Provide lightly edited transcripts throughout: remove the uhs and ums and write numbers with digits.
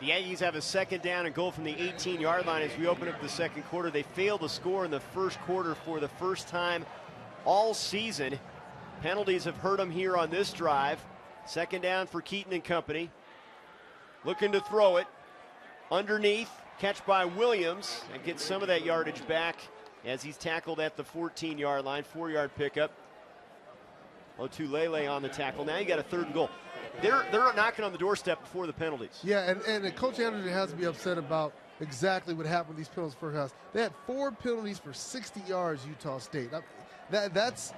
The Aggies have a second down and goal from the 18-yard line as we open up the second quarter. They failed to score in the first quarter for the first time all season. Penalties have hurt them here on this drive. Second down for Keaton and company. Looking to throw it. Underneath, catch by Williams, and gets some of that yardage back as he's tackled at the 14-yard line. 4-yard pickup. Otulele on the tackle. Now you got a third and goal. They're knocking on the doorstep before the penalties. Yeah, and Coach Anderson has to be upset about exactly what happened with these penalties for us. They had 4 penalties for 60 yards, Utah State. That's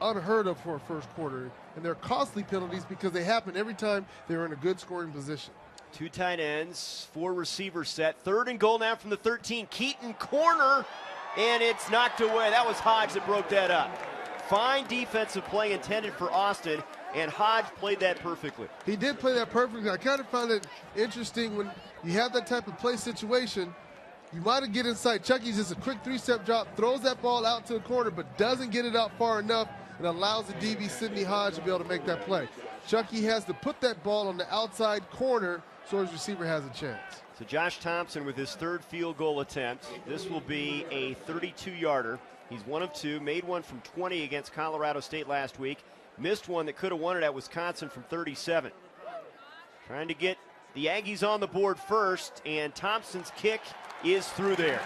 unheard of for a first quarter. And they're costly penalties because they happen every time they're in a good scoring position. 2 tight ends, 4 receivers set. Third and goal now from the 13. Keaton corner, and it's knocked away. That was Hodge that broke that up. Fine defensive play intended for Austin, and Hodge played that perfectly. He did play that perfectly. I kind of found it interesting when you have that type of play situation. You might have get inside. Chucky's just a quick 3-step drop, throws that ball out to the corner, but doesn't get it out far enough and allows the DB, Sidney Hodge, to be able to make that play. Chucky has to put that ball on the outside corner so his receiver has a chance. So Josh Thompson with his third field goal attempt. This will be a 32-yarder. He's 1 of 2, made one from 20 against Colorado State last week. Missed one that could have won it at Wisconsin from 37. Trying to get the Aggies on the board first, and Thompson's kick is through there.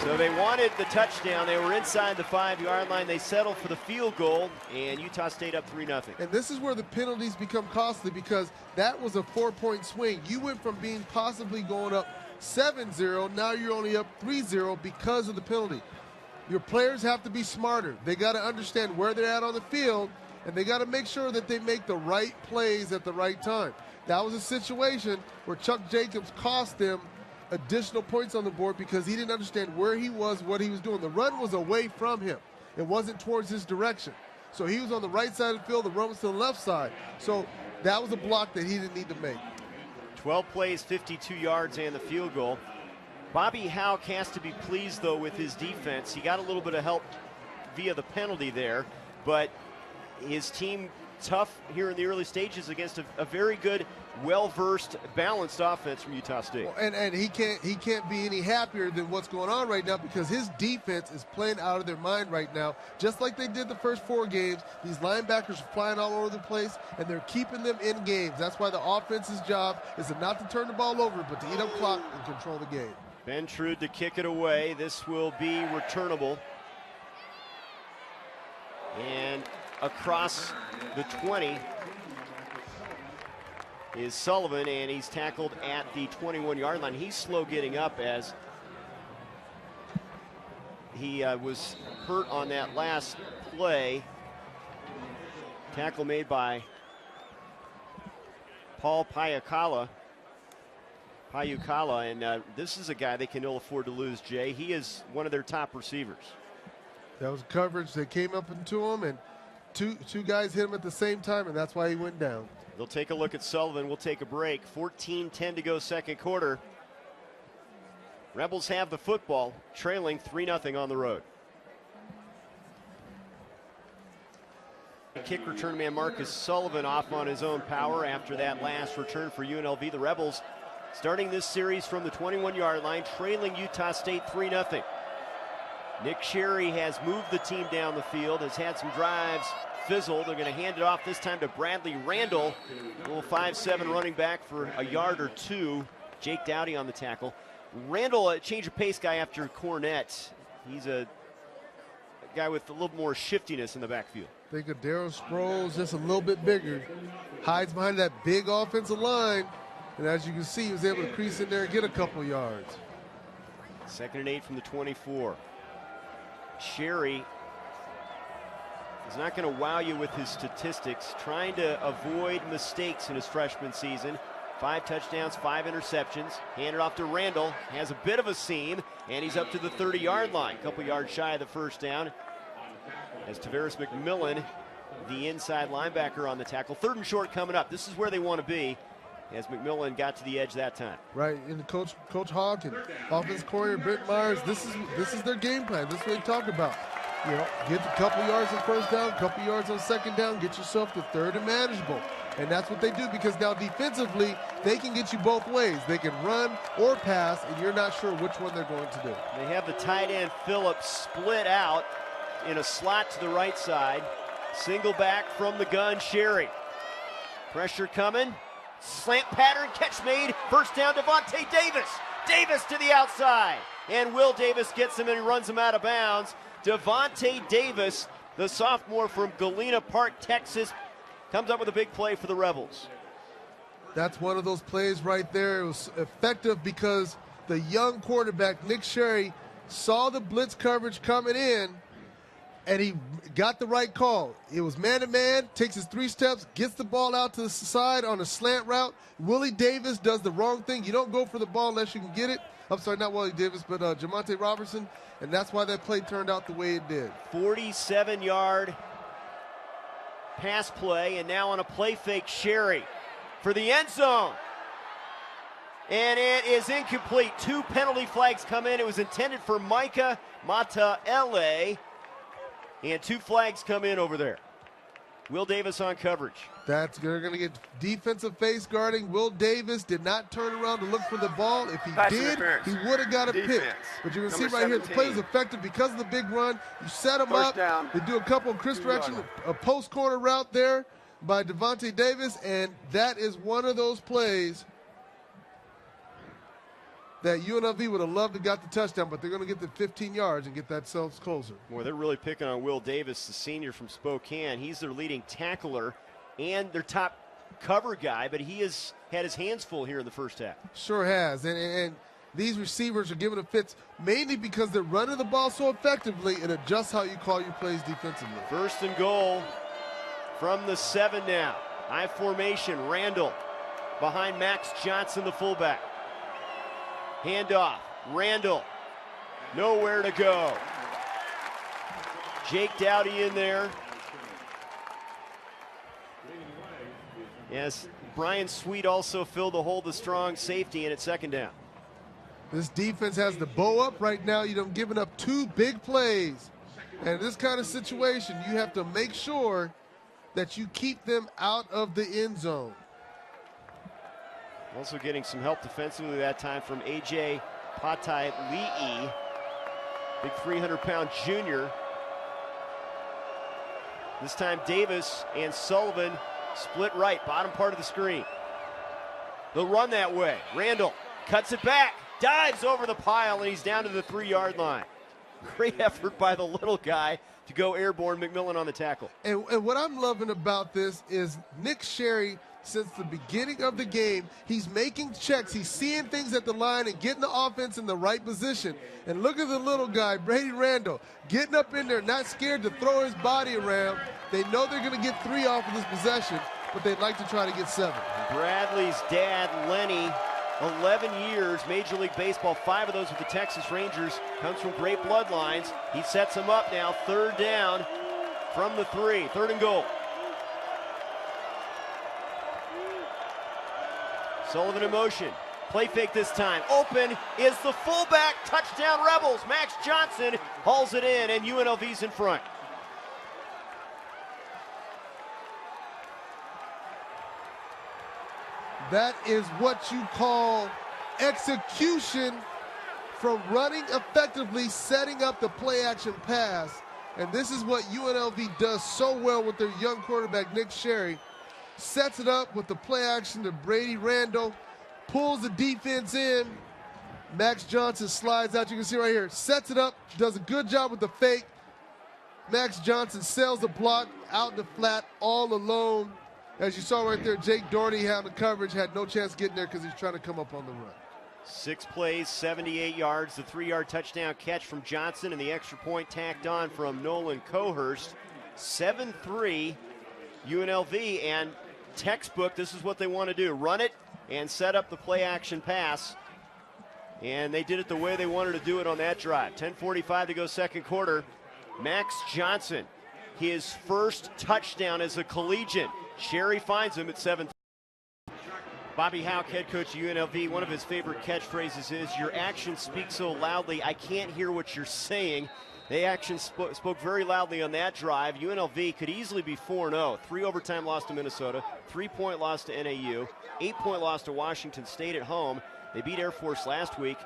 So they wanted the touchdown. They were inside the 5-yard line. They settled for the field goal, and Utah State up 3-0. And this is where the penalties become costly because that was a 4-point swing. You went from being possibly going up 7-0, now you're only up 3-0 because of the penalty. Your players have to be smarter. They got to understand where they're at on the field, and they got to make sure that they make the right plays at the right time. That was a situation where Chuck Jacobs cost them additional points on the board because he didn't understand where he was, what he was doing. The run was away from him. It wasn't towards his direction. So he was on the right side of the field, the run was to the left side. So that was a block that he didn't need to make. 12 plays, 52 yards, and the field goal. Bobby Houck has to be pleased, though, with his defense. He got a little bit of help via the penalty there, but his team tough here in the early stages against a very good, well-versed, balanced offense from Utah State. Well, and he can't be any happier than what's going on right now because his defense is playing out of their mind right now, just like they did the first 4 games. These linebackers are flying all over the place, and they're keeping them in games. That's why the offense's job is to not to turn the ball over, but to eat up clock and control the game. Ben Trude to kick it away. This will be returnable. And across the 20 is Sullivan, and he's tackled at the 21-yard line. He's slow getting up as he was hurt on that last play. Tackle made by Paul Payukala, and this is a guy they can ill afford to lose, Jay. He is one of their top receivers. That was coverage. They came up into him, and two guys hit him at the same time, and that's why he went down. They'll take a look at Sullivan. We'll take a break. 14-10 to go second quarter. Rebels have the football, trailing 3-0 on the road. Kick return man Marcus Sullivan off on his own power after that last return for UNLV. The Rebels starting this series from the 21-yard line, trailing Utah State 3-0. Nick Sherry has moved the team down the field, has had some drives fizzle. They're going to hand it off this time to Bradley Randall, a little 5'7" running back for a yard or 2. Jake Dowdy on the tackle. Randall, a change of pace guy after Cornette. He's a guy with a little more shiftiness in the backfield. Think of Darryl Sproles, just a little bit bigger. Hides behind that big offensive line. And as you can see, he was able to crease in there and get a couple yards. 2nd and 8 from the 24. Sherry is not going to wow you with his statistics, trying to avoid mistakes in his freshman season. 5 touchdowns, 5 interceptions. Handed off to Randall, has a bit of a seam, and he's up to the 30-yard line. A couple yards shy of the first down. As Tavares McMillan, the inside linebacker, on the tackle. 3rd and short coming up. This is where they want to be, as McMillan got to the edge that time. Right, and Coach Hawk and offensive coordinator Brent Myers, this is their game plan. This is what they talk about. You know, get a couple yards on first down, a couple yards on second down, get yourself to third and manageable. And that's what they do, because now defensively, they can get you both ways. They can run or pass, and you're not sure which one they're going to do. They have the tight end Phillips split out in a slot to the right side. Single back from the gun, Sherry. Pressure coming. Slant pattern, catch made. First down, Devontae Davis. Davis to the outside. And Will Davis gets him and he runs him out of bounds. Devontae Davis, the sophomore from Galena Park, Texas, comes up with a big play for the Rebels. That's one of those plays right there. It was effective because the young quarterback, Nick Sherry, saw the blitz coverage coming in, and he got the right call. It was man-to-man, takes his 3 steps, gets the ball out to the side on a slant route. Willie Davis does the wrong thing. You don't go for the ball unless you can get it. I'm sorry, not Willie Davis, but Jamonte Robertson, and that's why that play turned out the way it did. 47-yard pass play, and now on a play fake, Sherry for the end zone. And it is incomplete. 2 penalty flags come in. It was intended for Micah Mataele, and 2 flags come in over there. Will Davis on coverage. They're going to get defensive face guarding. Will Davis did not turn around to look for the ball. If he did, he would have got a pick. But you can see right here, the play was effective because of the big run. You set him up. They do a couple of crisp direction, a post corner route there by Devontae Davis, and that is one of those plays that UNLV would have loved to got the touchdown, but they're going to get the 15 yards and get themselves closer. Boy, they're really picking on Will Davis, the senior from Spokane. He's their leading tackler and their top cover guy, but he has had his hands full here in the first half. Sure has, and these receivers are giving it fits mainly because they're running the ball so effectively. It adjusts how you call your plays defensively. First and goal from the 7 now. I formation, Randall behind Max Johnson, the fullback. Handoff, Randall, nowhere to go. Jake Dowdy in there. Yes, Brian Sweet also filled the hole, the strong safety, and it's second down. This defense has the bow up right now. You don't giving up 2 big plays. And in this kind of situation, you have to make sure that you keep them out of the end zone. Also getting some help defensively that time from A.J. Patai-Li'i, big 300-pound junior. This time Davis and Sullivan split right, bottom part of the screen. They'll run that way. Randall cuts it back, dives over the pile, and he's down to the 3-yard line. Great effort by the little guy to go airborne. McMillan on the tackle. And what I'm loving about this is Nick Sherry, since the beginning of the game, he's making checks. He's seeing things at the line and getting the offense in the right position. And look at the little guy, Brady Randall, getting up in there, not scared to throw his body around. They know they're going to get 3 off of this possession, but they'd like to try to get 7. Bradley's dad, Lenny, 11 years, Major League Baseball, 5 of those with the Texas Rangers, comes from great bloodlines. He sets them up now, 3rd down from the 3, 3rd and goal. Sullivan in motion. Play fake this time. Open is the fullback. Touchdown Rebels. Max Johnson hauls it in, and UNLV's in front. That is what you call execution from running effectively, setting up the play action pass. And this is what UNLV does so well with their young quarterback, Nick Sherry. Sets it up with the play action to Brady Randall, pulls the defense in. Max Johnson slides out. You can see right here. Sets it up, does a good job with the fake. Max Johnson sails the block out in the flat all alone. As you saw right there, Jake Doherty had the coverage, had no chance getting there because he's trying to come up on the run. 6 plays, 78 yards, the 3-yard touchdown catch from Johnson, and the extra point tacked on from Nolan Cohurst. 7-3 UNLV, and textbook, this is what they want to do. Run it and set up the play action pass. And they did it the way they wanted to do it on that drive. 10:45 to go second quarter. Max Johnson, his first touchdown as a collegiate. Sherry finds him at 7. Bobby Houck, head coach of UNLV, one of his favorite catchphrases is, "Your actions speak so loudly, I can't hear what you're saying." They actually spoke very loudly on that drive. UNLV could easily be 4-0. 3 overtime loss to Minnesota, 3-point loss to NAU, 8-point loss to Washington State at home. They beat Air Force last week.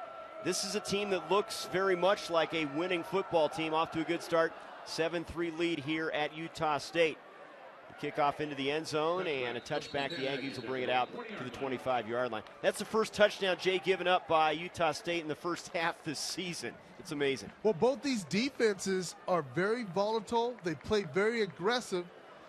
This is a team that looks very much like a winning football team, off to a good start. 7-3 lead here at Utah State. The kickoff into the end zone and a touchback. The Aggies will bring it out to the 25-yard line. That's the first touchdown, Jay, given up by Utah State in the first half this season. It's amazing. Well, both these defenses are very volatile. They play very aggressive,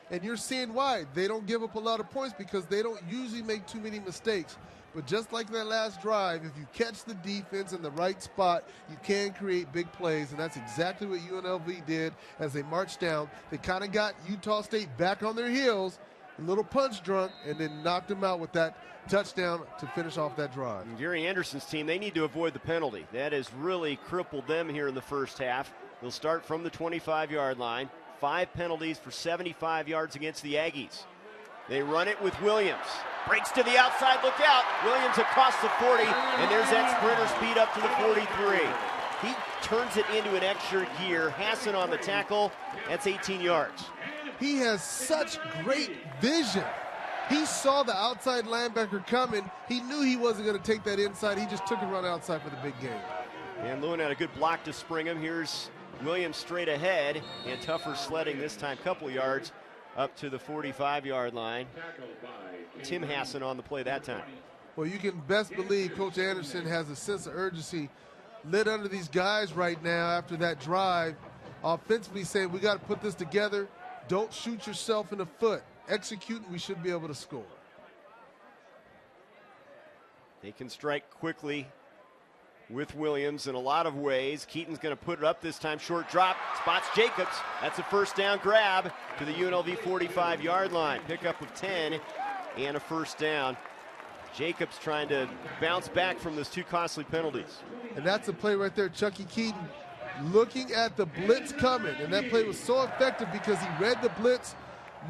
and you're seeing why. They don't give up a lot of points because they don't usually make too many mistakes. But just like that last drive, if you catch the defense in the right spot, you can create big plays, and that's exactly what UNLV did as they marched down. They kind of got Utah State back on their heels, a little punch drunk, and then knocked them out with that touchdown to finish off that drive. And Gary Anderson's team, they need to avoid the penalty. That has really crippled them here in the first half. They'll start from the 25-yard line. 5 penalties for 75 yards against the Aggies. They run it with Williams. Breaks to the outside, look out. Williams across the 40, and there's that sprinter speed up to the 43. He turns it into an extra gear. Hassan on the tackle. That's 18 yards. He has such great vision. He saw the outside linebacker coming. He knew he wasn't going to take that inside. He just took a run outside for the big game. And Lewin had a good block to spring him. Here's Williams straight ahead, and tougher sledding this time, couple yards up to the 45-yard line. Tim Hassan on the play that time. Well, you can best believe Coach Anderson has a sense of urgency lit under these guys right now after that drive, offensively saying we got to put this together. Don't shoot yourself in the foot. Execute, and we should be able to score. They can strike quickly with Williams in a lot of ways. Keaton's going to put it up this time. Short drop, spots Jacobs. That's a first down grab to the UNLV 45-yard line. Pickup of 10 and a first down. Jacobs trying to bounce back from those 2 costly penalties. And that's a play right there, Chucky Keaton looking at the blitz coming. And that play was so effective because he read the blitz,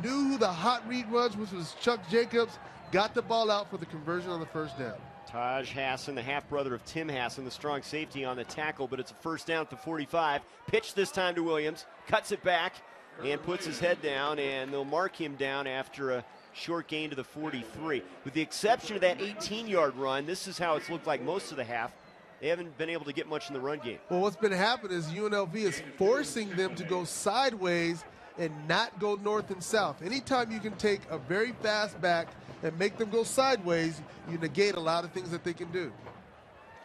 knew who the hot read was, which was Chuck Jacobs, got the ball out for the conversion on the first down. Taj Hassan, the half-brother of Tim Hassan, the strong safety on the tackle, but it's a first down at the 45. Pitch this time to Williams, cuts it back, and puts his head down, and they'll mark him down after a short gain to the 43. With the exception of that 18-yard run, this is how it's looked like most of the half. They haven't been able to get much in the run game. Well, what's been happening is UNLV is forcing them to go sideways and not go north and south. Anytime you can take a very fast back and make them go sideways, you negate a lot of things that they can do.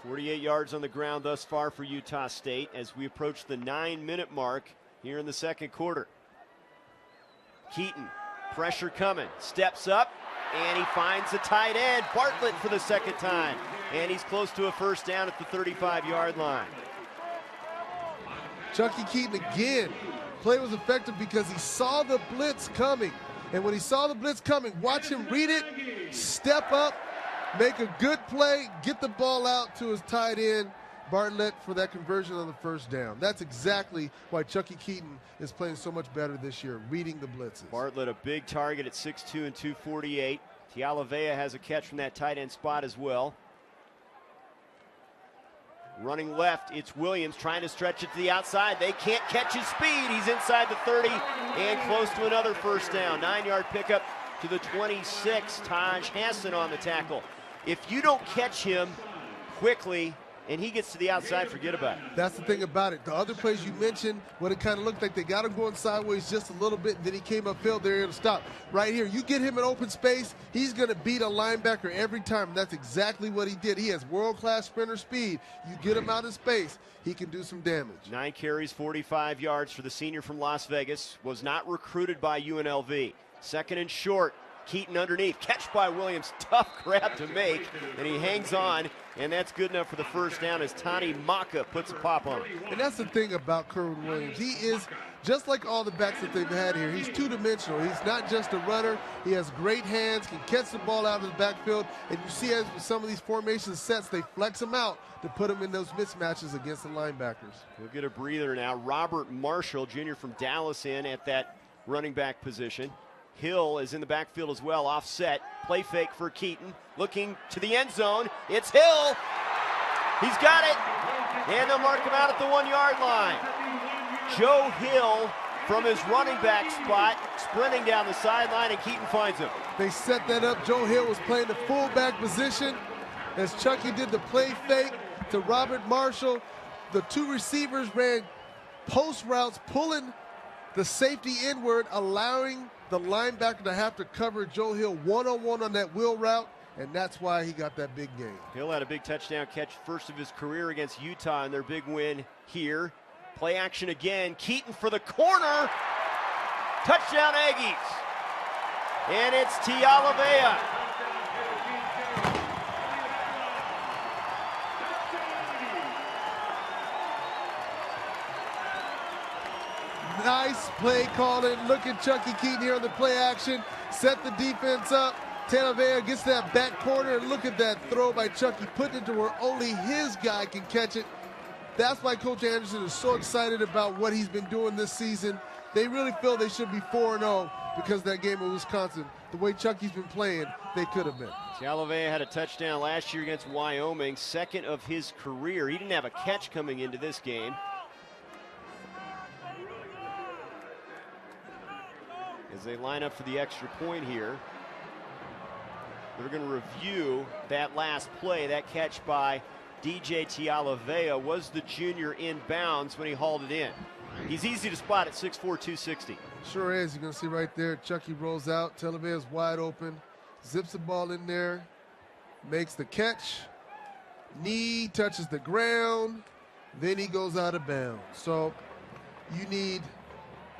48 yards on the ground thus far for Utah State as we approach the 9-minute mark here in the second quarter. Keaton, pressure coming, steps up, and he finds the tight end, Bartlett, for the second time. And he's close to a first down at the 35-yard line. Chucky Keaton again. Play was effective because he saw the blitz coming. And when he saw the blitz coming, watch him read it, step up, make a good play, get the ball out to his tight end, Bartlett, for that conversion on the first down. That's exactly why Chucky Keaton is playing so much better this year, reading the blitzes. Bartlett, a big target at 6'2" and 248. Tialavea has a catch from that tight end spot as well. Running left, it's Williams trying to stretch it to the outside. They can't catch his speed. He's inside the 30 and close to another first down. 9-yard pickup to the 26. Taj Hassan on the tackle. If you don't catch him quickly and he gets to the outside, forget about it. That's the thing about it. The other plays you mentioned, what it kind of looked like, they got him going sideways just a little bit, and then he came upfield, they're able to stop. Right here, you get him in open space, he's going to beat a linebacker every time, and that's exactly what he did. He has world-class sprinter speed. You get him out of space, he can do some damage. 9 carries, 45 yards for the senior from Las Vegas. Was not recruited by UNLV. Second and short. Keaton underneath, catch by Williams, tough grab to make, and he hangs on, and that's good enough for the first down as Tani Maka puts a pop on him. And that's the thing about Kerwin Williams. He is, just like all the backs that they've had here, he's two-dimensional. He's not just a runner. He has great hands, can catch the ball out of the backfield, and you see as with some of these formation sets, they flex him out to put him in those mismatches against the linebackers. We'll get a breather now. Robert Marshall, junior from Dallas, in at that running back position. Hill is in the backfield as well, offset. Play fake for Keaton, looking to the end zone. It's Hill. He's got it. And they'll mark him out at the 1-yard line. Joe Hill from his running back spot, sprinting down the sideline, and Keaton finds him. They set that up. Joe Hill was playing the fullback position as Chucky did the play fake to Robert Marshall. The two receivers ran post routes, pulling the safety inward, allowing the linebacker to have to cover Joe Hill one-on-one on that wheel route, and that's why he got that big gain. Hill had a big touchdown catch, first of his career against Utah in their big win here. Play action again. Keaton for the corner. Touchdown Aggies. And it's Tialavea. Nice play calling. Look at Chucky Keaton here on the play action. Set the defense up. Tialavea gets that back corner, and look at that throw by Chucky, putting it to where only his guy can catch it. That's why Coach Anderson is so excited about what he's been doing this season. They really feel they should be 4-0 because of that game in Wisconsin. The way Chucky's been playing, they could have been. Tialavea had a touchdown last year against Wyoming, second of his career. He didn't have a catch coming into this game. As they line up for the extra point here, they're going to review that last play. That catch by DJ Tialavea was the junior in bounds when he hauled it in. He's easy to spot at 6'4", 260. Sure is. You're going to see right there, Chucky rolls out. Tialavea's wide open. Zips the ball in there. Makes the catch. Knee touches the ground. Then he goes out of bounds. So you need,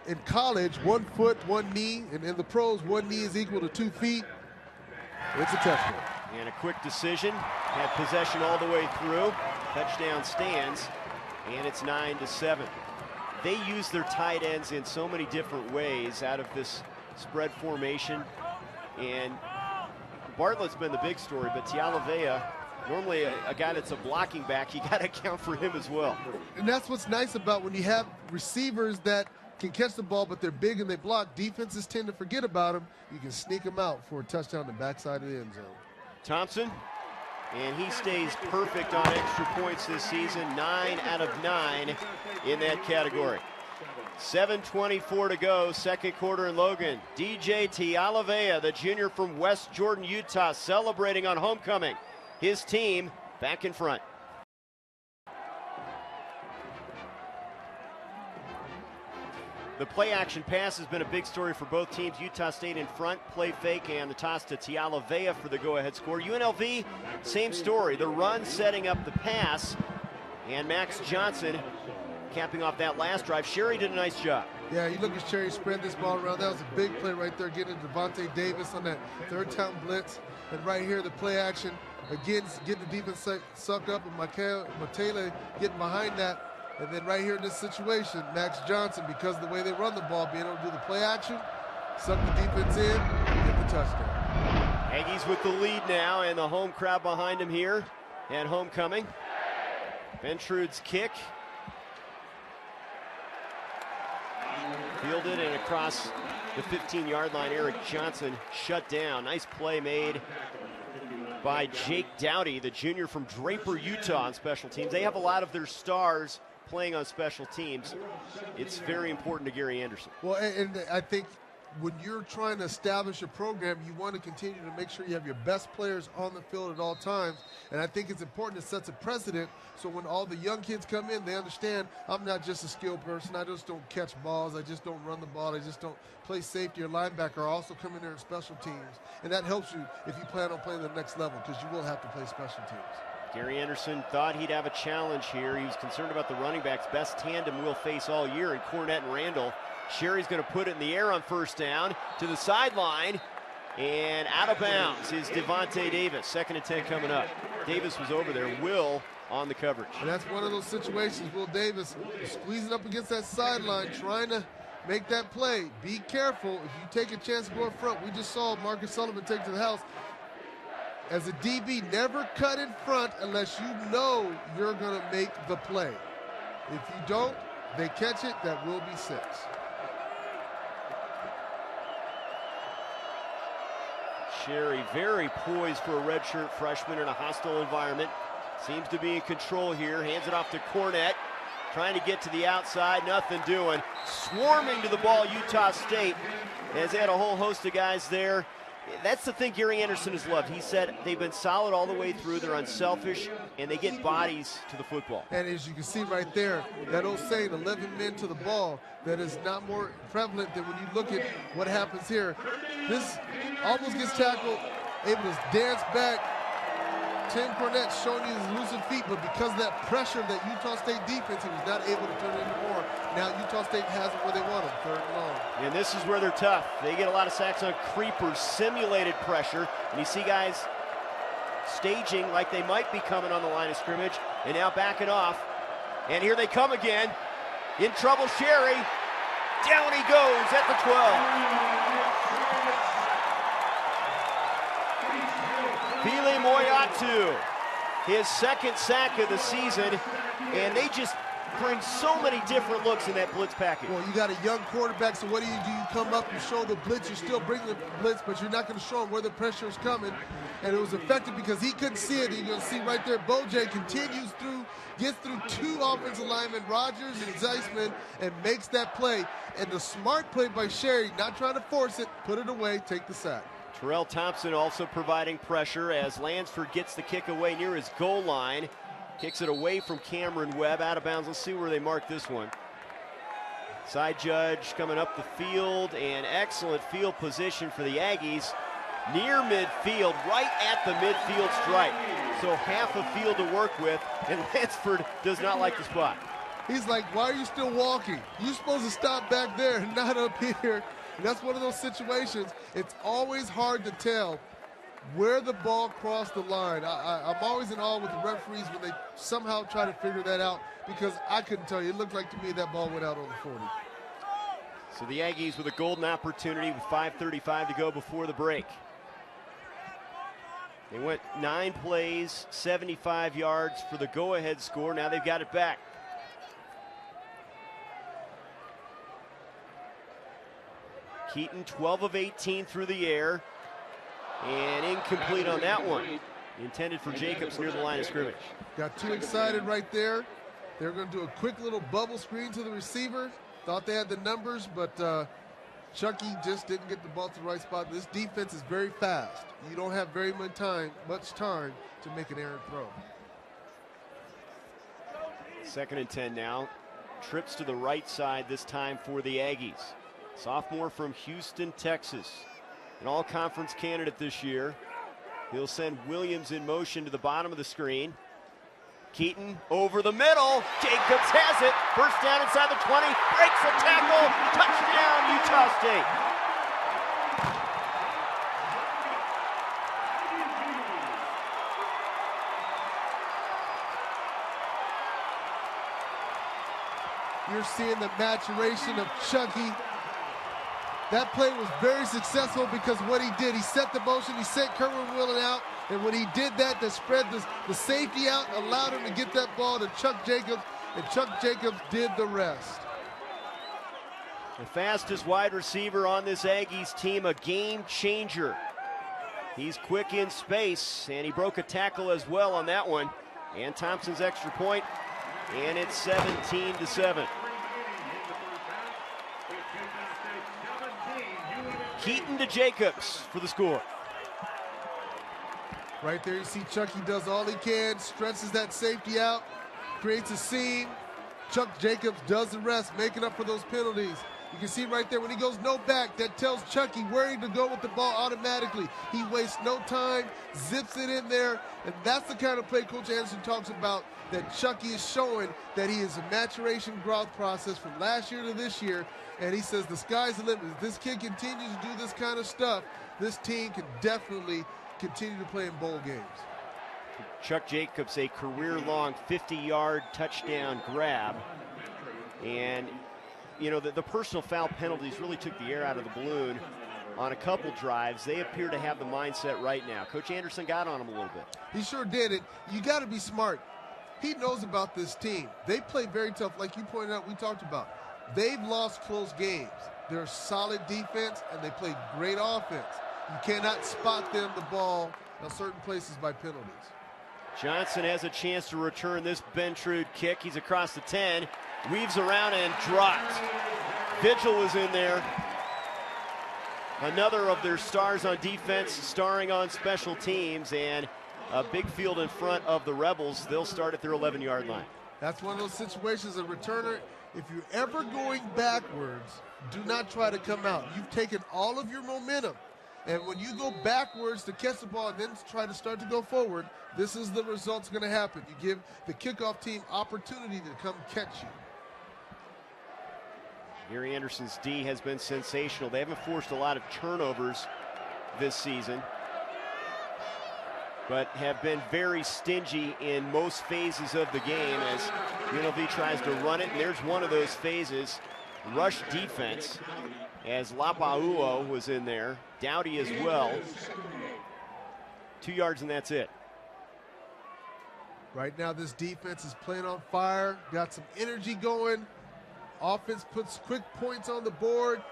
in college, 1 foot, 1 knee. And in the pros, 1 knee is equal to 2 feet. It's a touchdown. And a quick decision. Had possession all the way through. Touchdown stands. And it's 9-7. They use their tight ends in so many different ways out of this spread formation. And Bartlett's been the big story, but Tialavea, normally a guy that's a blocking back, you got to account for him as well. And that's what's nice about when you have receivers that can catch the ball, but they're big and they block. Defenses tend to forget about them. You can sneak them out for a touchdown in the backside of the end zone. Thompson, and he stays perfect on extra points this season, 9 out of 9 in that category. 7:24 to go, second quarter in Logan. DJ Tialavea, the junior from West Jordan, Utah, celebrating on homecoming. His team back in front. The play action pass has been a big story for both teams. Utah State in front, play fake, and the toss to Tialavea for the go-ahead score. UNLV, same story. The run setting up the pass, and Max Johnson capping off that last drive. Sherry did a nice job. Yeah, you look at Sherry spread this ball around. That was a big play right there, getting Devontae Davis on that third-down blitz. And right here, the play action, again, getting the defense sucked up, and Matele getting behind that. And then right here in this situation, Max Johnson, because of the way they run the ball, being able to do the play action, suck the defense in, and get the touchdown. Aggies with the lead now, and the home crowd behind him here at homecoming. Ventrude's kick. Fielded and across the 15-yard line. Eric Johnson shut down. Nice play made by Jake Dowdy, the junior from Draper, Utah, on special teams. They have a lot of their stars playing on special teams. It's very important to Gary Anderson. Well, and I think when you're trying to establish a program, you want to continue to make sure you have your best players on the field at all times. And I think it's important to set a precedent so when all the young kids come in, they understand I'm not just a skilled person. I just don't catch balls. I just don't run the ball. I just don't play safety or linebacker. I also come in there in special teams. And that helps you if you plan on playing the next level, because you will have to play special teams. Gary Anderson thought he'd have a challenge here. He was concerned about the running backs. Best tandem we'll face all year in Cornett and Randall. Sherry's going to put it in the air on first down to the sideline, and out of bounds is Devontae Davis. 2nd and 10 coming up. Davis was over there. Will on the coverage. And that's one of those situations. Will Davis squeezing up against that sideline, trying to make that play. Be careful. If you take a chance to go in front, we just saw Marcus Sullivan take to the house. As a DB, never cut in front unless you know you're going to make the play. If you don't, they catch it, that will be 6. Sherry very poised for a redshirt freshman in a hostile environment. Seems to be in control here. Hands it off to Cornett. trying to get to the outside, nothing doing. Swarming to the ball, Utah State, as they had a whole host of guys there. That's the thing Gary Anderson has loved. He said they've been solid all the way through. They're unselfish, and they get bodies to the football. And as you can see right there, that old saying, 11 men to the ball, that is not more prevalent than when you look at what happens here. This almost gets tackled, able to dance back. Tim Cornette showing you his elusive feet, but because of that pressure of that Utah State defense, he was not able to turn it into more. Now Utah State has it where they want them, 3rd and long. And this is where they're tough. They get a lot of sacks on creepers, simulated pressure, and you see guys staging like they might be coming on the line of scrimmage, and now backing off. And here they come again. In trouble, Sherry. Down he goes at the 12. Vili Moyatu, his 2nd sack of the season, and they just bring so many different looks in that blitz package. Well, you got a young quarterback, so what do? You come up and show the blitz. You're still bringing the blitz, but you're not going to show him where the pressure is coming. And it was effective because he couldn't see it. You're going to see right there, Bojay continues through, gets through 2 offensive linemen, Rogers and Zeisman, and makes that play. And the smart play by Sherry, not trying to force it, put it away, take the sack. Terrell Thompson also providing pressure as Lansford gets the kick away near his goal line. Kicks it away from Cameron Webb, out of bounds. Let's see where they mark this one. Side judge coming up the field, and excellent field position for the Aggies. Near midfield, right at the midfield stripe. So half a field to work with, and Lansford does not like the spot. He's like, why are you still walking? You're supposed to stop back there, not up here. And that's one of those situations. It's always hard to tell where the ball crossed the line. I'm always in awe with the referees when they somehow try to figure that out, because I couldn't tell you. It looked like to me that ball went out on the 40. So the Aggies with a golden opportunity with 5:35 to go before the break. They went 9 plays, 75 yards for the go-ahead score. Now they've got it back. Keaton, 12 of 18 through the air, and incomplete on that one. Intended for Jacobs near the line of scrimmage. Got too excited right there. They're going to do a quick little bubble screen to the receiver. Thought they had the numbers, but Chucky just didn't get the ball to the right spot. This defense is very fast. You don't have very much time to make an errant throw. 2nd and 10 now. Trips to the right side this time for the Aggies. Sophomore from Houston, Texas. An all-conference candidate this year. He'll send Williams in motion to the bottom of the screen. Keaton over the middle. Jacobs has it. First down inside the 20. Breaks the tackle. Touchdown, Utah State. You're seeing the maturation of Chucky. That play was very successful because what he did, he set the motion, he sent Kerwin Whelan out, and when he did that, that spread the safety out, allowed him to get that ball to Chuck Jacobs, and Chuck Jacobs did the rest. The fastest wide receiver on this Aggies team, a game changer. He's quick in space, and he broke a tackle as well on that one. And Thompson's extra point, and it's 17-7. Keaton to Jacobs for the score. Right there you see Chucky does all he can, stretches that safety out, creates a seam. Chuck Jacobs does the rest, making up for those penalties. You can see right there when he goes no back, that tells Chucky where to go with the ball automatically. He wastes no time, zips it in there, and that's the kind of play Coach Anderson talks about, that Chucky is showing that he is a maturation growth process from last year to this year. And he says the sky's the limit. If this kid continues to do this kind of stuff, this team can definitely continue to play in bowl games. Chuck Jacobs, a career-long 50-yard touchdown grab. And, you know, the personal foul penalties really took the air out of the balloon on a couple drives. They appear to have the mindset right now. Coach Anderson got on him a little bit. He sure did it. You got to be smart. He knows about this team. They play very tough, like you pointed out, we talked about. They've lost close games. They're a solid defense, and they play great offense. You cannot spot them the ball in certain places by penalties. Johnson has a chance to return this Bentrude kick. He's across the 10, weaves around and dropped. Vigil was in there. Another of their stars on defense, starring on special teams, and a big field in front of the Rebels. They'll start at their 11-yard line. That's one of those situations, a returner, if you're ever going backwards, do not try to come out. You've taken all of your momentum. And when you go backwards to catch the ball and then try to start to go forward, this is the result's going to happen. You give the kickoff team opportunity to come catch you. Gary Anderson's D has been sensational. They haven't forced a lot of turnovers this season, but have been very stingy in most phases of the game as UNLV tries to run it. And there's one of those phases, rush defense, as Lapa'ua was in there. Dowdy as well. 2 yards and that's it. Right now this defense is playing on fire, got some energy going. Offense puts quick points on the board.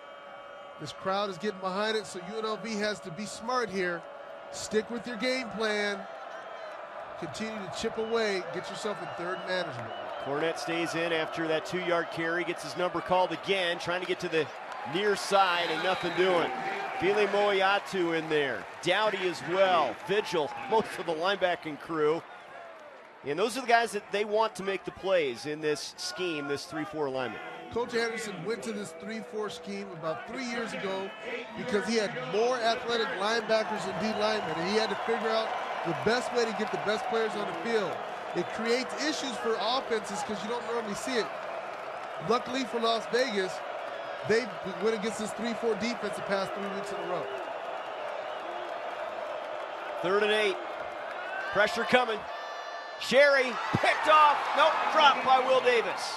This crowd is getting behind it, so UNLV has to be smart here. Stick with your game plan. Continue to chip away. Get yourself in third management. Cornett stays in after that 2-yard carry, gets his number called again, trying to get to the near side and nothing doing. Fili Moiatu in there. Dowdy as well. Vigil, most of the linebacking crew. And those are the guys that they want to make the plays in this scheme, this 3-4 alignment. Coach Anderson went to this 3-4 scheme about 3 years ago because he had more athletic linebackers and D linemen, and he had to figure out the best way to get the best players on the field. It creates issues for offenses because you don't normally see it. Luckily for Las Vegas, they went against this 3-4 defense the past 3 weeks in a row. 3rd and 8. Pressure coming. Sherry picked off. Nope, dropped by Will Davis.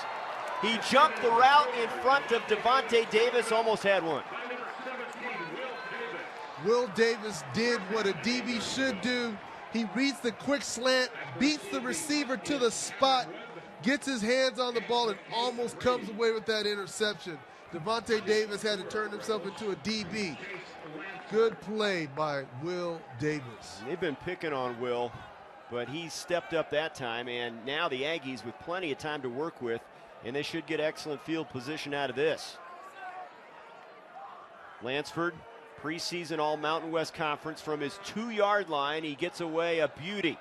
He jumped the route in front of Devontae Davis, almost had one. Will Davis did what a DB should do. He reads the quick slant, beats the receiver to the spot, gets his hands on the ball, and almost comes away with that interception. Devontae Davis had to turn himself into a DB. Good play by Will Davis. They've been picking on Will, but he stepped up that time, and now the Aggies with plenty of time to work with, and they should get excellent field position out of this. Lansford, preseason All-Mountain West Conference, from his 2-yard line, he gets away a beauty.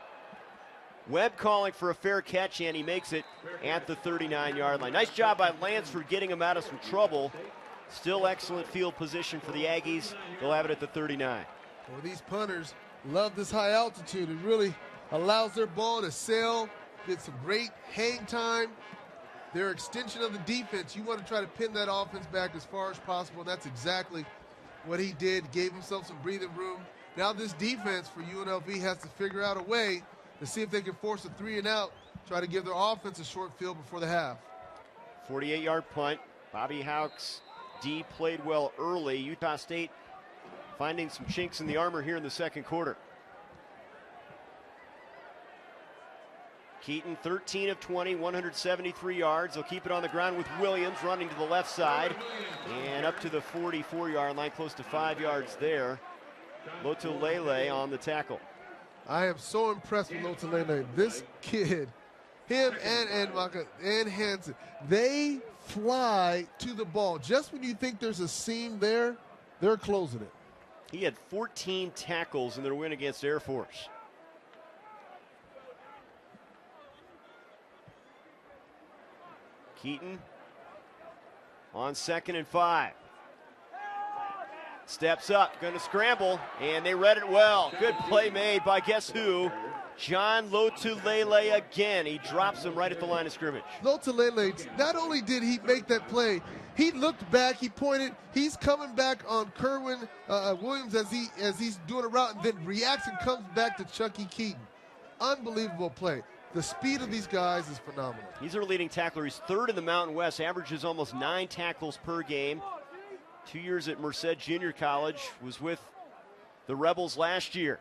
Webb calling for a fair catch, and he makes it at the 39-yard line. Nice job by Lansford getting him out of some trouble. Still excellent field position for the Aggies. They'll have it at the 39. Well, these punters love this high altitude. It really allows their ball to sail, get some great hang time. They're an extension of the defense. You want to try to pin that offense back as far as possible, and that's exactly what he did. Gave himself some breathing room. Now this defense for UNLV has to figure out a way to see if they can force a 3-and-out, try to give their offense a short field before the half. 48-yard punt. Bobby Houck's D played well early. Utah State finding some chinks in the armor here in the second quarter. Keaton, 13 of 20, 173 yards. They'll keep it on the ground with Williams running to the left side and up to the 44-yard line, close to 5 yards there. Lotulelei on the tackle. I am so impressed with Lotulelei. This kid, him and Maka and Hansen, they fly to the ball. Just when you think there's a seam there, they're closing it. He had 14 tackles in their win against Air Force. Keaton on 2nd and 5. Steps up, going to scramble, and they read it well. Good play made by guess who? John Lotulelei again. He drops him right at the line of scrimmage. Lotulelei, not only did he make that play, he looked back, he pointed, he's coming back on Kerwin Williams as he's doing a route, and then reacts and comes back to Chucky Keaton. Unbelievable play. The speed of these guys is phenomenal. He's their leading tackler. He's 3rd in the Mountain West, averages almost 9 tackles per game. 2 years at Merced Junior College, was with the Rebels last year.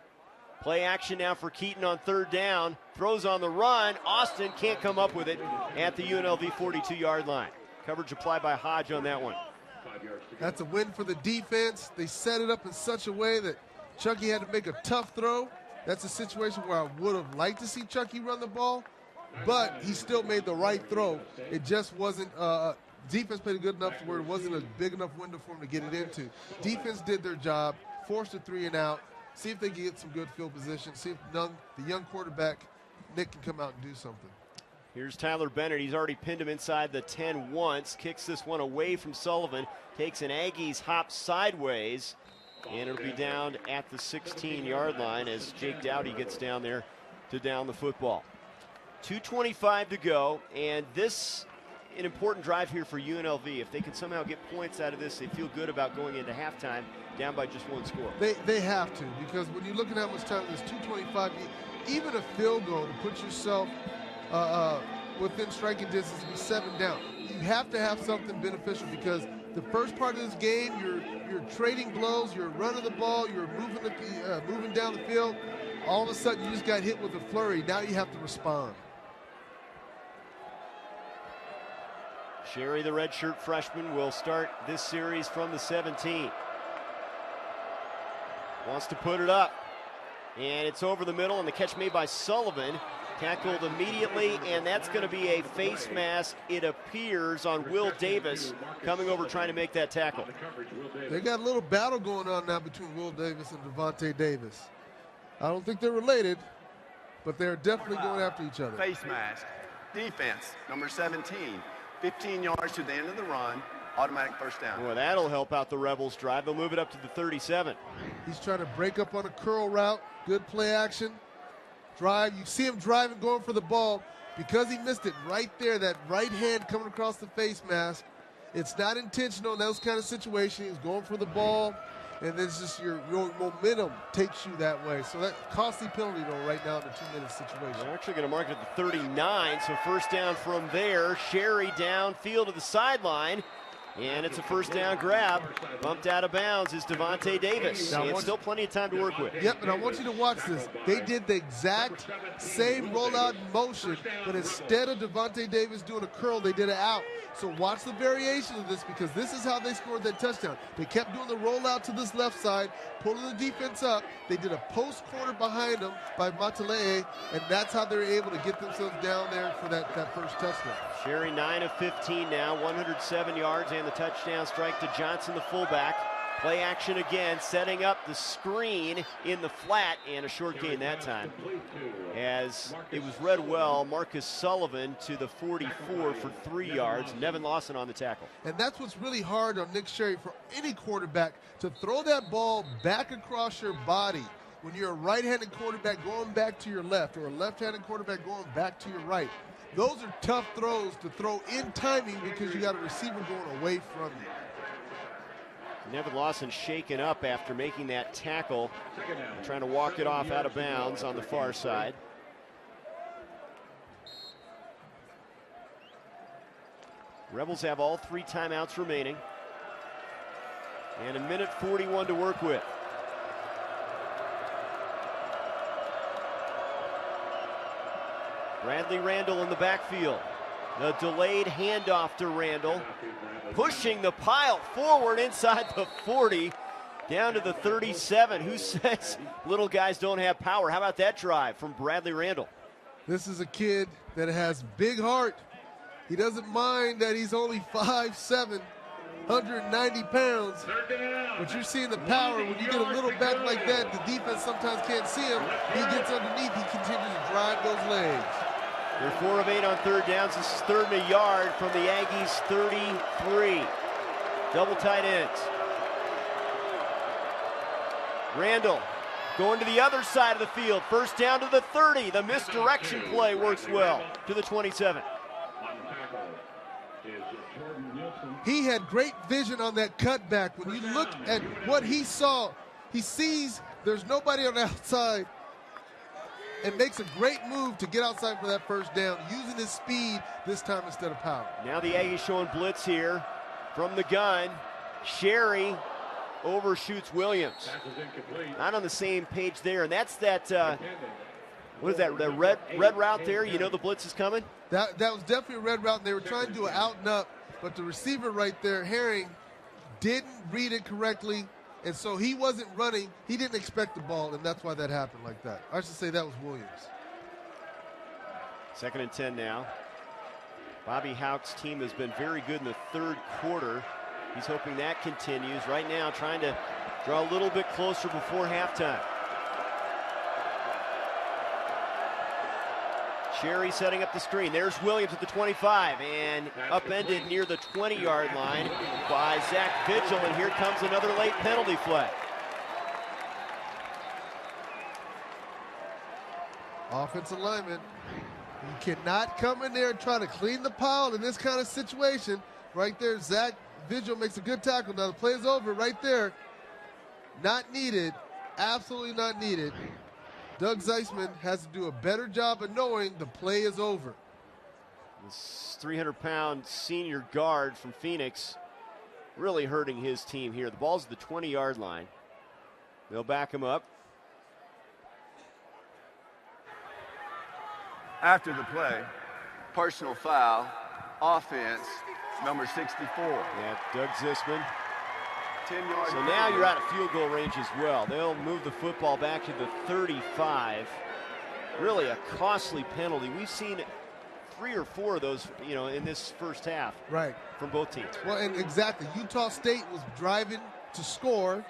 Play action now for Keaton on 3rd down. Throws on the run. Austin can't come up with it at the UNLV 42-yard line. Coverage applied by Hodge on that one. That's a win for the defense. They set it up in such a way that Chucky had to make a tough throw. That's a situation where I would have liked to see Chucky run the ball, but he still made the right throw. It just wasn't defense played good enough to where it wasn't a big enough window for him to get it into. Defense did their job, forced a 3 and out, see if they can get some good field position, see if the young quarterback, Nick, can come out and do something. Here's Tyler Bennett. He's already pinned him inside the 10 once, kicks this one away from Sullivan, takes an Aggies hop sideways, and it'll be down at the 16-yard line as Jake Dowdy gets down there to down the football. 2:25 to go, and this an important drive here for UNLV. If they can somehow get points out of this, they feel good about going into halftime down by just 1 score. They have to, because when you look at how much time there's 2:25, even a field goal to put yourself within striking distance to be 7 down. You have to have something beneficial, because the first part of this game, you're trading blows, you're running the ball, you're moving down the field. All of a sudden, you just got hit with a flurry. Now you have to respond. Sherry, the redshirt freshman, will start this series from the 17. Wants to put it up, and it's over the middle, and the catch made by Sullivan. Tackled immediately, and that's going to be a face mask, it appears, on Will Davis, coming over trying to make that tackle. They got a little battle going on now between Will Davis and Devontae Davis. I don't think they're related, but they're definitely going after each other. Face mask. Defense, number 17. 15 yards to the end of the run. Automatic first down. Well, that'll help out the Rebels drive. They'll move it up to the 37. He's trying to break up on a curl route. Good play action. Drive. You see him driving, going for the ball. Because he missed it right there, that right hand coming across the face mask. It's not intentional in those kind of situations. He's going for the ball, and then it's just your momentum takes you that way. So that costly penalty, though, right now in the 2-minute situation. They're actually going to mark it at the 39, so first down from there. Sherry downfield to the sideline, and it's a first down grab. Bumped out of bounds is Devontae Davis. And still plenty of time to work with. Yep, and I want you to watch this. They did the exact same rollout motion, but instead of Devontae Davis doing a curl, they did it out. So watch the variation of this, because this is how they scored that touchdown. They kept doing the rollout to this left side, pulling the defense up. They did a post corner behind them by Matelele, and that's how they were able to get themselves down there for that first touchdown. Sherry 9 of 15 now, 107 yards and the touchdown strike to Johnson, the fullback. Play action again, setting up the screen in the flat, and a short gain that time. As it was read well, Marcus Sullivan to the 44 for 3 yards. Nevin Lawson on the tackle. And that's what's really hard on Nick Sherry for any quarterback, to throw that ball back across your body when you're a right-handed quarterback going back to your left, or a left-handed quarterback going back to your right. Those are tough throws to throw in timing, because you got a receiver going away from you. Nevin Lawson shaken up after making that tackle, trying to walk it off out of bounds on the far side. Rebels have all 3 timeouts remaining, and 1:41 to work with. Bradley Randall in the backfield. The delayed handoff to Randall, pushing the pile forward inside the 40, down to the 37. Who says little guys don't have power? How about that drive from Bradley Randall? This is a kid that has big heart. He doesn't mind that he's only 5'7", 190 pounds. But you're seeing the power. When you get a little back like that, the defense sometimes can't see him. He gets underneath. He continues to drive those legs. They're 4 of 8 on third downs. This is 3rd and a yard from the Aggies' 33. Double tight ends. Randall going to the other side of the field. First down to the 30. The misdirection play works well to the 27. He had great vision on that cutback. When you look at what he saw, he sees there's nobody on the outside, and makes a great move to get outside for that first down, using his speed this time instead of power. Now the Aggies showing blitz here from the gun. Sherry overshoots Williams. Not on the same page there, and that's that, what is that, the red route there? You know the blitz is coming? That was definitely a red route, and they were trying to do an out and up, but the receiver right there, Herring, didn't read it correctly, And so he wasn't running. He didn't expect the ball, and that's why that happened like that. I should say that was Williams. 2nd and 10 now. Bobby Houck's team has been very good in the 3rd quarter. He's hoping that continues. Right now, trying to draw a little bit closer before halftime. Sherry setting up the screen. There's Williams at the 25 and upended near the 20-yard line by Zach Vigil, and here comes another late penalty flag. Offensive lineman, you cannot come in there and try to clean the pile in this kind of situation. Right there, Zach Vigil makes a good tackle. Now the play is over right there. Not needed, absolutely not needed. Doug Zeisman has to do a better job of knowing the play is over. This 300-pound senior guard from Phoenix really hurting his team here. The ball's at the 20-yard line. They'll back him up. After the play, personal foul, offense, number 64. Yeah, Doug Zeisman. 10-yard. So now you're out of field goal range as well. They'll move the football back to the 35. Really a costly penalty. We've seen 3 or 4 of those, in this first half. Right. From both teams. Well, and exactly. Utah State was driving to score,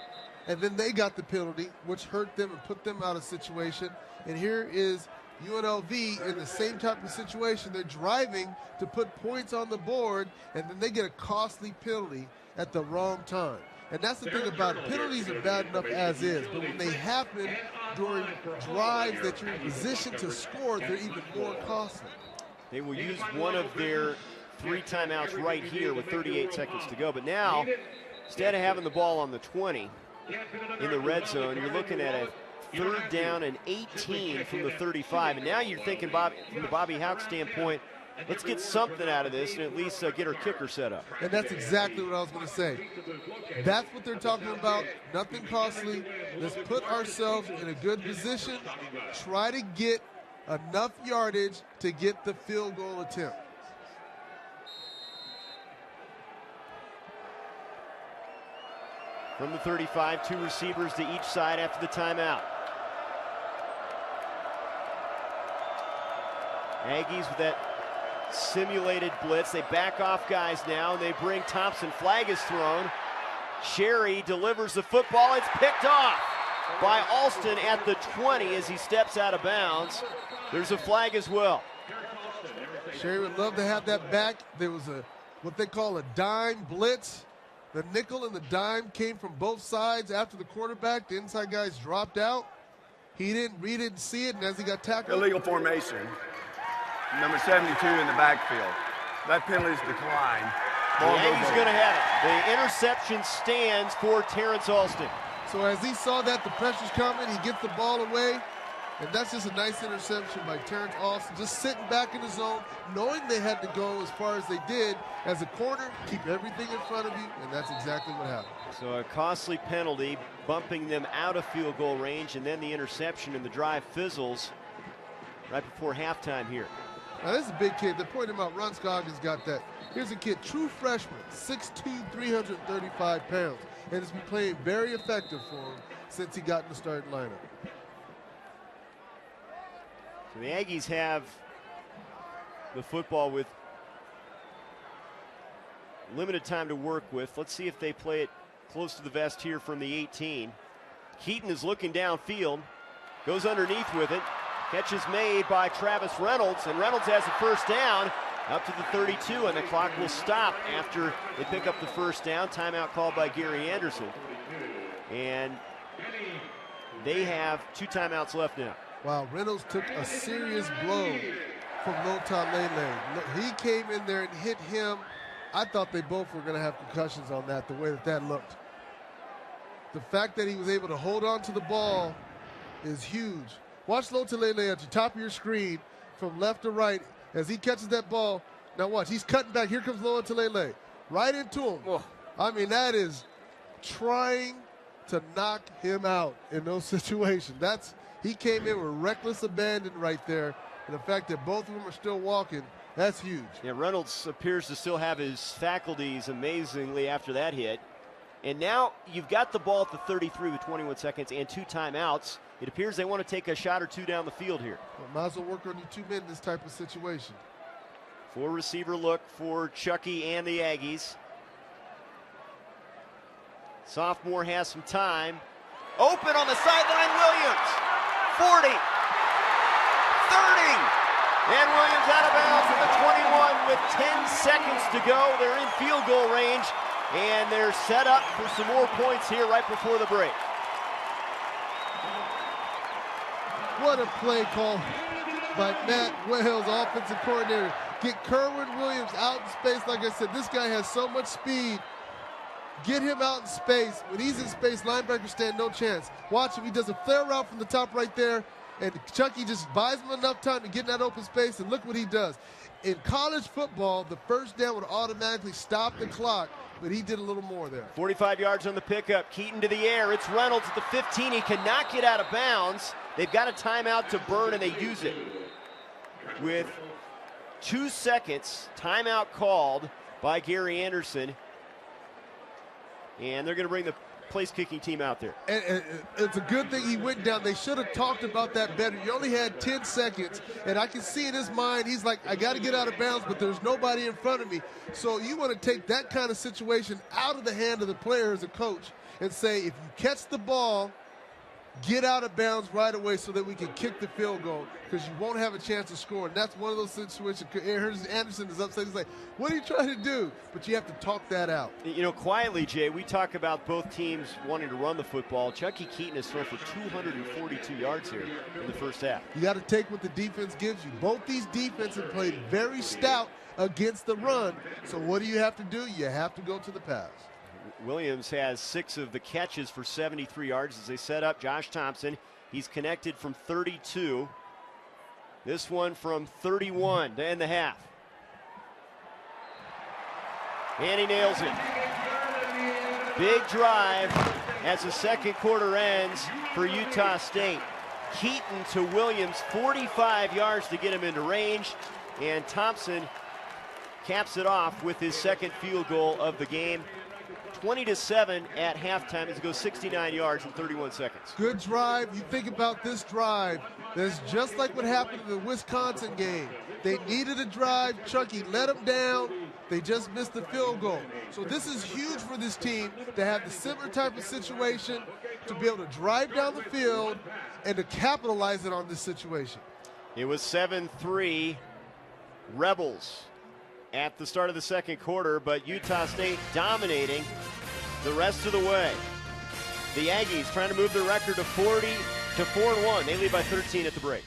and then they got the penalty, which hurt them and put them out of situation. And here is UNLV in the same type of situation. They're driving to put points on the board, and then they get a costly penalty at the wrong time. And that's the thing about it. Penalties are bad enough as is, but when they happen during drives that you're in position to score, they're even more costly. They will use one of their 3 timeouts right here with 38 seconds to go. But now, instead of having the ball on the 20 in the red zone, you're looking at a 3rd down and 18 from the 35. And now you're thinking, from the Bobby Houck standpoint, let's get something out of this and at least get our kicker set up. And that's exactly what I was going to say. That's what they're talking about. Nothing costly. Let's put ourselves in a good position. Try to get enough yardage to get the field goal attempt. From the 35, 2 receivers to each side after the timeout. Aggies with that simulated blitz. They back off guys now, and they bring Thompson. Flag is thrown. Sherry delivers the football. It's picked off by Alston at the 20 as he steps out of bounds. There's a flag as well. Sherry would love to have that back. There was what they call a dime blitz. The nickel and the dime came from both sides after the quarterback. The inside guys dropped out. He didn't read it and see it, and as he got tackled. Illegal formation. Number 72 in the backfield. That penalty is declined. The Aggies going to have it. The interception stands for Terrence Alston. So as he saw that, the pressure's coming, he gets the ball away, and that's just a nice interception by Terrence Alston, just sitting back in the zone, knowing they had to go as far as they did. As a corner, keep everything in front of you, and that's exactly what happened. So a costly penalty, bumping them out of field goal range, and then the interception, and the drive fizzles right before halftime here. Now, this is a big kid. They pointed him out. Ron Scoggins got that. Here's a kid, true freshman, 6'2", 335 pounds, and has been playing very effective for him since he got in the starting lineup. So the Aggies have the football with limited time to work with. Let's see if they play it close to the vest here from the 18. Keaton is looking downfield, goes underneath with it. Catch is made by Travis Reynolds, and Reynolds has a first down up to the 32, and the clock will stop after they pick up the first down. Timeout called by Gary Anderson. And they have 2 timeouts left now. Wow, Reynolds took a serious blow from Lota Lele. He came in there and hit him. I thought they both were going to have concussions on that, the way that looked. The fact that he was able to hold on to the ball is huge. Watch Lota Lele at the top of your screen from left to right as he catches that ball. Now watch, he's cutting back. Here comes Lota Lele. Right into him. Oh. I mean, that is trying to knock him out in those situations. He came in with reckless abandon right there. And the fact that both of them are still walking, that's huge. Yeah, Reynolds appears to still have his faculties amazingly after that hit. And now you've got the ball at the 33 with 21 seconds and 2 timeouts. It appears they want to take a shot or 2 down the field here. Well, might as well work on your 2 men in this type of situation. 4 receiver look for Chucky and the Aggies. Sophomore has some time. Open on the sideline, Williams. 40. 30. And Williams out of bounds at the 21 with 10 seconds to go. They're in field goal range, and they're set up for some more points here right before the break. What a play call by Matt Wells, offensive coordinator. Get Kerwin Williams out in space. Like I said, this guy has so much speed. Get him out in space. When he's in space, linebackers stand no chance. Watch him. He does a flare route from the top right there, and Chucky just buys him enough time to get in that open space, and look what he does. In college football, the first down would automatically stop the clock, but he did a little more there. 45 yards on the pickup. Keaton to the air. It's Reynolds at the 15. He cannot get out of bounds. They've got a timeout to burn, and they use it. With 2 seconds, timeout called by Gary Anderson. And they're going to bring the place-kicking team out there. And it's a good thing he went down. They should have talked about that better. You only had 10 seconds, and I can see in his mind, he's like, I got to get out of bounds, but there's nobody in front of me. So you want to take that kind of situation out of the hand of the player as a coach and say, if you catch the ball, get out of bounds right away so that we can kick the field goal, because you won't have a chance of scoring. That's one of those situations. Anderson is upset. He's like, what are you trying to do? But you have to talk that out. You know, quietly, Jay, we talk about both teams wanting to run the football. Chucky Keaton has thrown for 242 yards here in the first half. You got to take what the defense gives you. Both these defenses played very stout against the run. So what do you have to do? You have to go to the pass. Williams has 6 of the catches for 73 yards as they set up Josh Thompson. He's connected from 32. This one from 31 to end the half. And he nails it. Big drive as the second quarter ends for Utah State. Keaton to Williams, 45 yards to get him into range. And Thompson caps it off with his second field goal of the game. 20-7 at halftime as it goes 69 yards in 31 seconds. Good drive. You think about this drive. That's just like what happened in the Wisconsin game. They needed a drive. Chucky let them down. They just missed the field goal. So this is huge for this team to have the similar type of situation, to be able to drive down the field and to capitalize it on this situation. It was 7-3 Rebels at the start of the second quarter, but Utah State dominating the rest of the way. The Aggies trying to move their record to 40 to 4-1. They lead by 13 at the break.